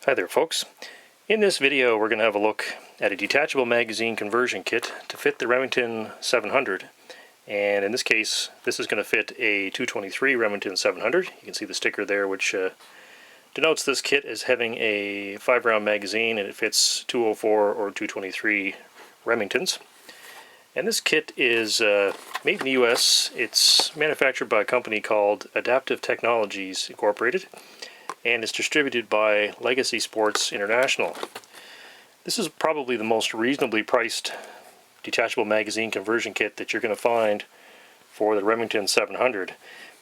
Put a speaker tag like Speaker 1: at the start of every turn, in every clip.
Speaker 1: Hi there folks. In this video we're going to have a look at a detachable magazine conversion kit to fit the Remington 700, and in this case this is going to fit a 223 Remington 700. You can see the sticker there which denotes this kit as having a 5-round magazine, and it fits 204 or 223 Remingtons. And this kit is made in the US. It's manufactured by a company called Adaptive Technologies Incorporated, and it's distributed by Legacy Sports International. This is probably the most reasonably priced detachable magazine conversion kit that you're going to find for the Remington 700.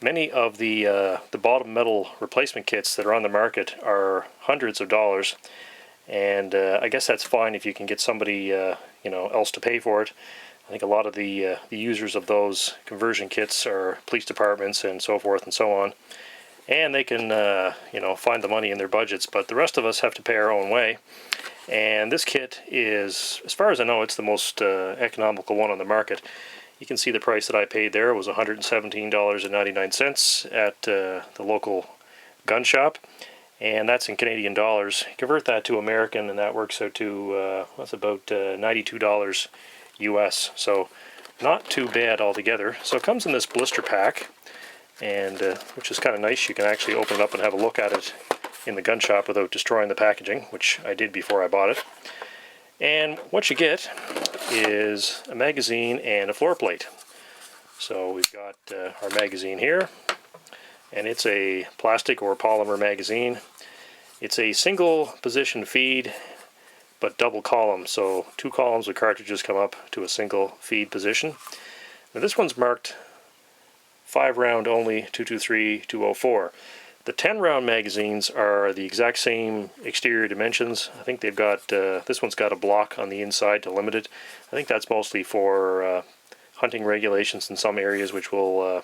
Speaker 1: Many of the bottom metal replacement kits that are on the market are hundreds of dollars, and I guess that's fine if you can get somebody else to pay for it. I think a lot of the users of those conversion kits are police departments and so forth and so on, and they can find the money in their budgets, but the rest of us have to pay our own way. And this kit is, as far as I know, it's the most economical one on the market. You can see the price that I paid there was $117.99 at the local gun shop, and that's in Canadian dollars. Convert that to American and that works out to that's about $92 US, so not too bad altogether. So it comes in this blister pack, and which is kind of nice. You can actually open it up and have a look at it in the gun shop without destroying the packaging, which I did before I bought it. And what you get is a magazine and a floor plate. So we've got our magazine here, and it's a plastic or polymer magazine. It's a single position feed but double column, so 2 columns of cartridges come up to a single feed position. Now this one's marked 5-round only, 223, 204. The 10-round magazines are the exact same exterior dimensions. I think they've got, this one's got a block on the inside to limit it. I think that's mostly for hunting regulations in some areas, which will,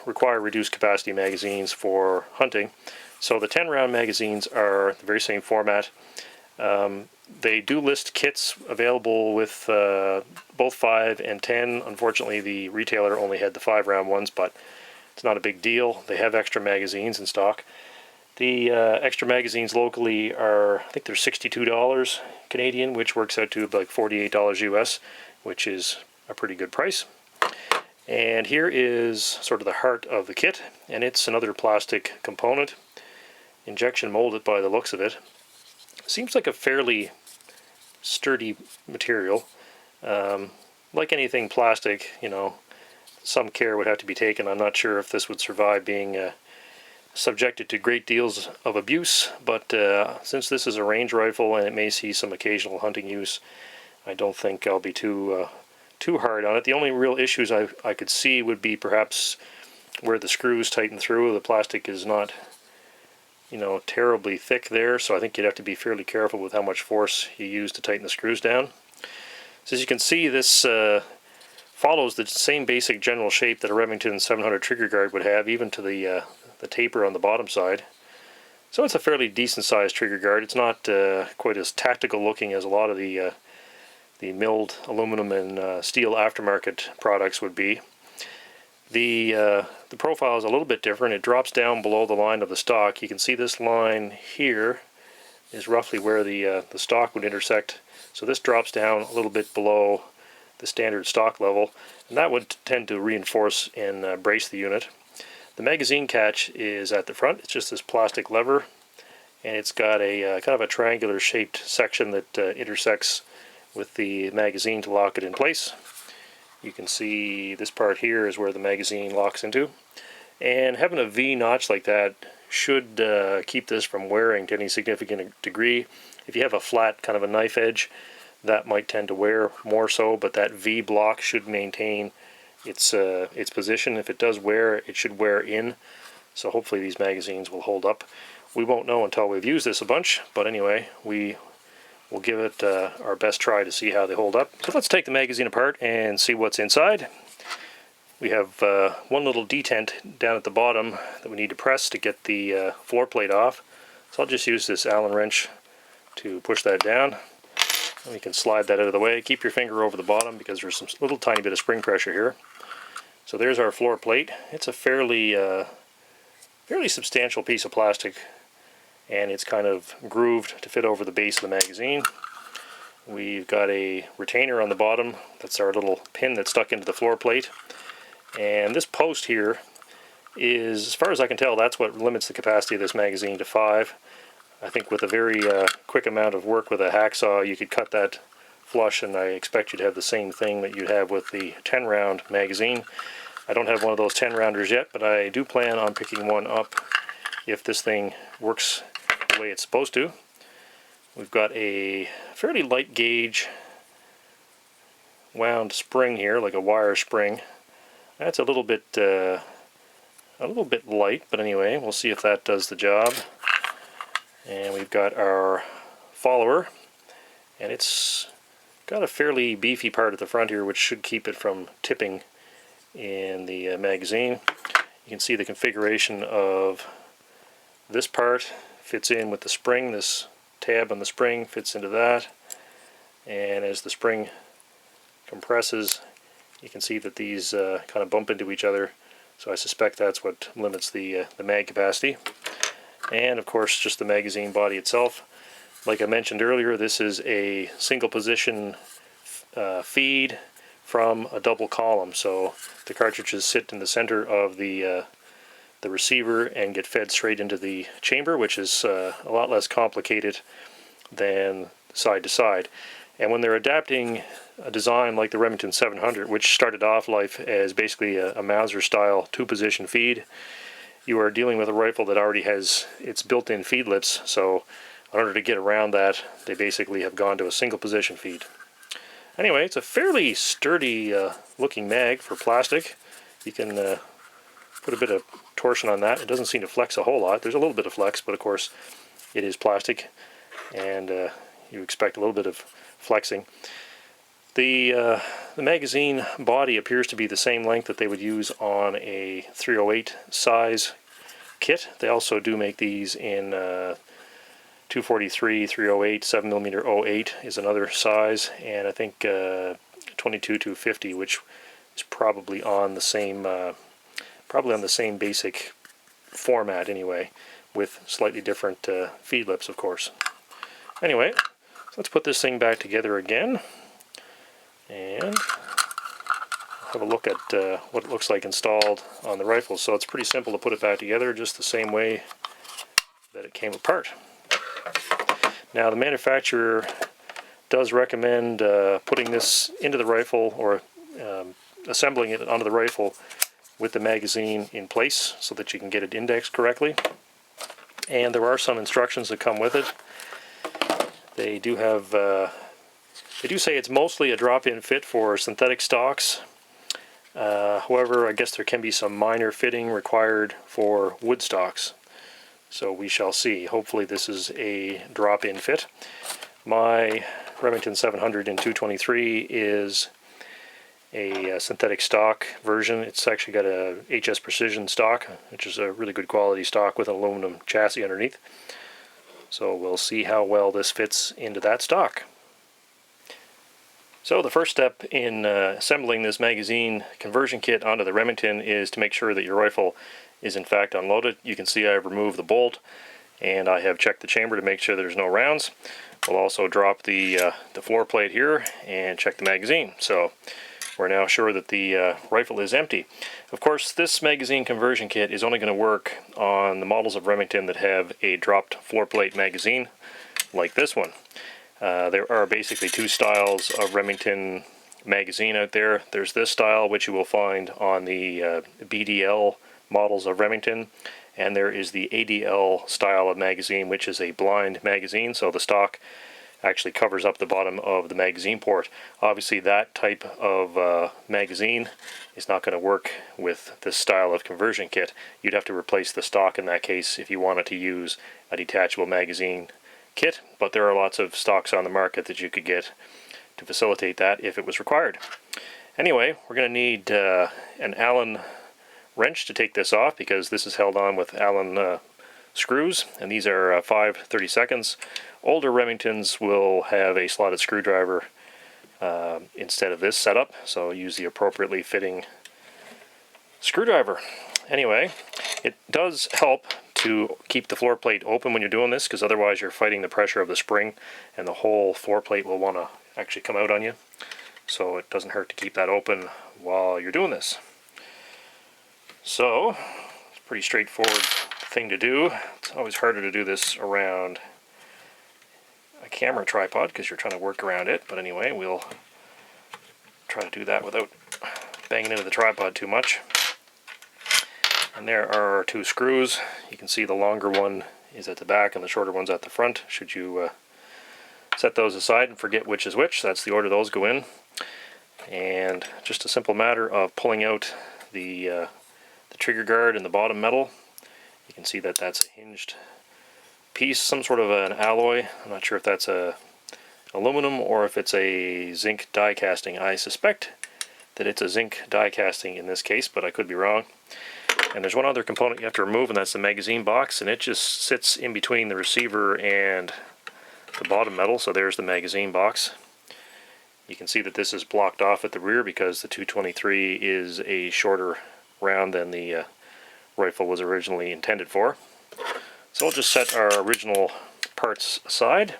Speaker 1: require reduced capacity magazines for hunting. So the 10-round magazines are the very same format. They do list kits available with both 5 and 10. Unfortunately, the retailer only had the 5-round ones, but it's not a big deal. They have extra magazines in stock. The extra magazines locally are, I think they're $62 Canadian, which works out to like $48 US, which is a pretty good price. And here is sort of the heart of the kit, and it's another plastic component, injection molded by the looks of it. Seems like a fairly sturdy material. Like anything plastic, some care would have to be taken. I'm not sure if this would survive being subjected to great deals of abuse, but since this is a range rifle and it may see some occasional hunting use, I don't think I'll be too hard on it. The only real issues I could see would be perhaps where the screws tighten through. The plastic is not terribly thick there, so I think you'd have to be fairly careful with how much force you use to tighten the screws down. So as you can see, this follows the same basic general shape that a Remington 700 trigger guard would have, even to the taper on the bottom side. So it's a fairly decent sized trigger guard. It's not quite as tactical looking as a lot of the milled aluminum and steel aftermarket products would be. The profile is a little bit different. It drops down below the line of the stock. You can see this line here is roughly where the stock would intersect. So this drops down a little bit below the standard stock level, and that would tend to reinforce and brace the unit. The magazine catch is at the front. It's just this plastic lever, and it's got a kind of a triangular shaped section that intersects with the magazine to lock it in place. You can see this part here is where the magazine locks into, and having a V notch like that should keep this from wearing to any significant degree. If you have a flat kind of a knife edge, that might tend to wear more so, but that V block should maintain its position. If it does wear, it should wear in, so hopefully these magazines will hold up. We won't know until we've used this a bunch, but anyway, we'll give it our best try to see how they hold up. So let's take the magazine apart and see what's inside. We have one little detent down at the bottom that we need to press to get the floor plate off. So I'll just use this Allen wrench to push that down. And we can slide that out of the way. Keep your finger over the bottom because there's some little tiny bit of spring pressure here. So there's our floor plate. It's a fairly substantial piece of plastic. and it's kind of grooved to fit over the base of the magazine. We've got a retainer on the bottom. That's our little pin that's stuck into the floor plate. And this post here is, as far as I can tell, that's what limits the capacity of this magazine to 5. I think with a very quick amount of work with a hacksaw, you could cut that flush, and I expect you to have the same thing that you'd have with the 10-round magazine. I don't have one of those 10-rounders yet, but I do plan on picking one up if this thing works the way it's supposed to. We've got a fairly light gauge wound spring here, like a wire spring. That's a little bit light, but anyway, we'll see if that does the job. And we've got our follower, and it's got a fairly beefy part at the front here, which should keep it from tipping in the magazine. You can see the configuration of this part fits in with the spring. This tab on the spring fits into that, and as the spring compresses, you can see that these kind of bump into each other, so I suspect that's what limits the mag capacity. And of course, just the magazine body itself. Like I mentioned earlier, this is a single position feed from a double column, so the cartridges sit in the center of the receiver and get fed straight into the chamber, which is a lot less complicated than side to side. And when they're adapting a design like the Remington 700, which started off life as basically a Mauser style 2-position feed, you are dealing with a rifle that already has its built-in feed lips, so in order to get around that, they basically have gone to a single position feed. Anyway, it's a fairly sturdy looking mag for plastic. You can put a bit of torsion on that. It doesn't seem to flex a whole lot. There's a little bit of flex, but of course it is plastic, and you expect a little bit of flexing. The magazine body appears to be the same length that they would use on a 308 size kit. They also do make these in 243, 308, 7mm 08 is another size, and I think 22-250, which is probably on the same basic format anyway, with slightly different feed lips, of course. Anyway, let's put this thing back together again and have a look at what it looks like installed on the rifle. So it's pretty simple to put it back together, just the same way that it came apart. Now the manufacturer does recommend putting this into the rifle, or assembling it onto the rifle with the magazine in place so that you can get it indexed correctly. And there are some instructions that come with it. They do have they do say it's mostly a drop-in fit for synthetic stocks. However, I guess there can be some minor fitting required for wood stocks. So we shall see. Hopefully this is a drop-in fit. My Remington 700 in 223 is a synthetic stock version. It's actually got a HS Precision stock, which is a really good quality stock with an aluminum chassis underneath. So we'll see how well this fits into that stock. So the first step in assembling this magazine conversion kit onto the Remington is to make sure that your rifle is in fact unloaded. You can see I've removed the bolt, and I have checked the chamber to make sure there's no rounds. We'll also drop the floor plate here and check the magazine. So we're now sure that the rifle is empty. Of course, this magazine conversion kit is only going to work on the models of Remington that have a dropped floor plate magazine, like this one. There are basically two styles of Remington magazine out there. There's this style, which you will find on the BDL models of Remington, and there is the ADL style of magazine, which is a blind magazine, so the stock actually covers up the bottom of the magazine port. Obviously that type of magazine is not going to work with this style of conversion kit. You'd have to replace the stock in that case if you wanted to use a detachable magazine kit, but there are lots of stocks on the market that you could get to facilitate that if it was required. Anyway, we're going to need an Allen wrench to take this off, because this is held on with Allen screws, and these are 5/32. Older Remingtons will have a slotted screwdriver instead of this setup, so use the appropriately fitting screwdriver. Anyway, it does help to keep the floor plate open when you're doing this, because otherwise you're fighting the pressure of the spring and the whole floor plate will want to actually come out on you. So it doesn't hurt to keep that open while you're doing this. So it's a pretty straightforward thing to do. It's always harder to do this around a camera tripod because you're trying to work around it, but anyway, we'll try to do that without banging into the tripod too much. And there are our two screws. You can see the longer one is at the back and the shorter one's at the front. Should you set those aside and forget which is which, that's the order those go in. And just a simple matter of pulling out the trigger guard and the bottom metal. You can see that that's a hinged piece, some sort of an alloy. I'm not sure if that's a aluminum or if it's a zinc die casting. I suspect that it's a zinc die casting in this case, but I could be wrong. And there's one other component you have to remove, and that's the magazine box, and it just sits in between the receiver and the bottom metal. So there's the magazine box. You can see that this is blocked off at the rear because the 223 is a shorter round than the rifle was originally intended for. So we'll just set our original parts aside.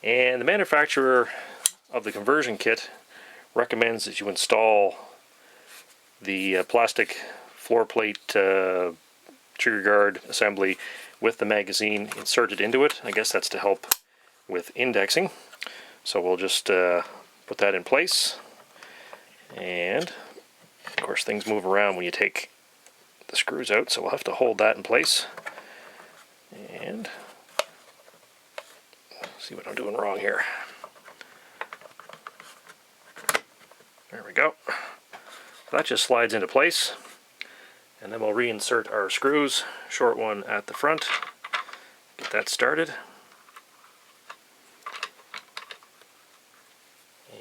Speaker 1: And the manufacturer of the conversion kit recommends that you install the plastic floor plate trigger guard assembly with the magazine inserted into it. I guess that's to help with indexing. So we'll just put that in place. And of course things move around when you take the screws out, so we'll have to hold that in place. And see what I'm doing wrong here. There we go. That just slides into place. And then we'll reinsert our screws, short one at the front, get that started,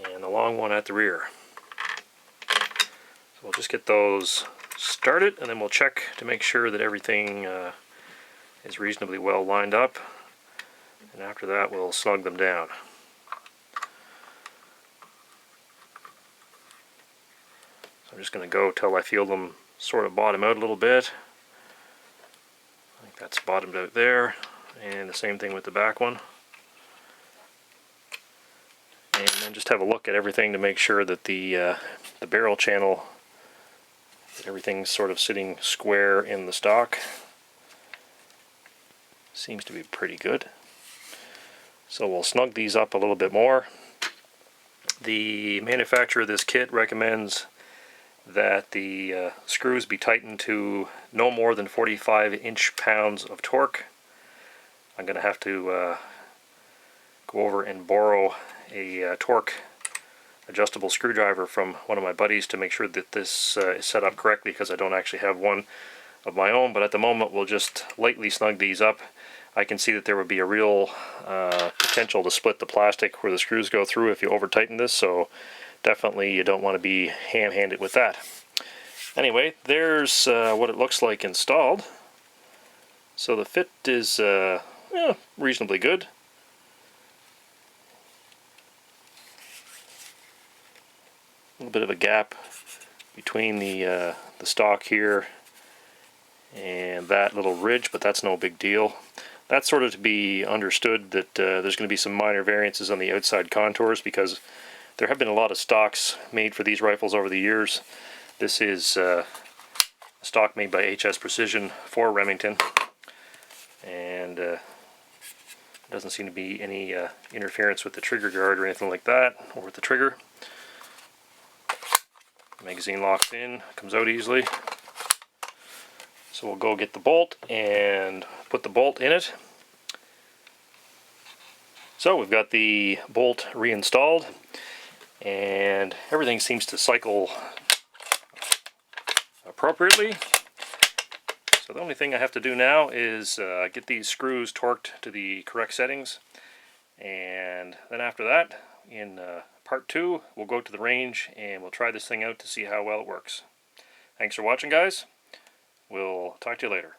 Speaker 1: and the long one at the rear. So we'll just get those started, and then we'll check to make sure that everything is reasonably well lined up, and after that we'll snug them down. So I'm just going to go till I feel them sort of bottom out a little bit. I think that's bottomed out there, and the same thing with the back one. And then just have a look at everything to make sure that the barrel channel, that everything's sort of sitting square in the stock. Seems to be pretty good. So we'll snug these up a little bit more. The manufacturer of this kit recommends that the screws be tightened to no more than 45 inch-pounds of torque. I'm going to have to go over and borrow a torque adjustable screwdriver from one of my buddies to make sure that this is set up correctly, because I don't actually have one of my own. But at the moment we'll just lightly snug these up. I can see that there would be a real potential to split the plastic where the screws go through if you over tighten this, so definitely you don't want to be ham-handed with that. Anyway, there's what it looks like installed. So the fit is reasonably good. A little bit of a gap between the stock here and that little ridge, but that's no big deal. That's sort of to be understood that there's going to be some minor variances on the outside contours, because there have been a lot of stocks made for these rifles over the years. This is a stock made by HS Precision for Remington, and there doesn't seem to be any interference with the trigger guard or anything like that, or with the trigger. Magazine locks in, comes out easily. So we'll go get the bolt and put the bolt in it. So we've got the bolt reinstalled, and everything seems to cycle appropriately. So the only thing I have to do now is get these screws torqued to the correct settings, and then after that, in part 2, we'll go to the range and we'll try this thing out to see how well it works. Thanks for watching, guys. We'll talk to you later.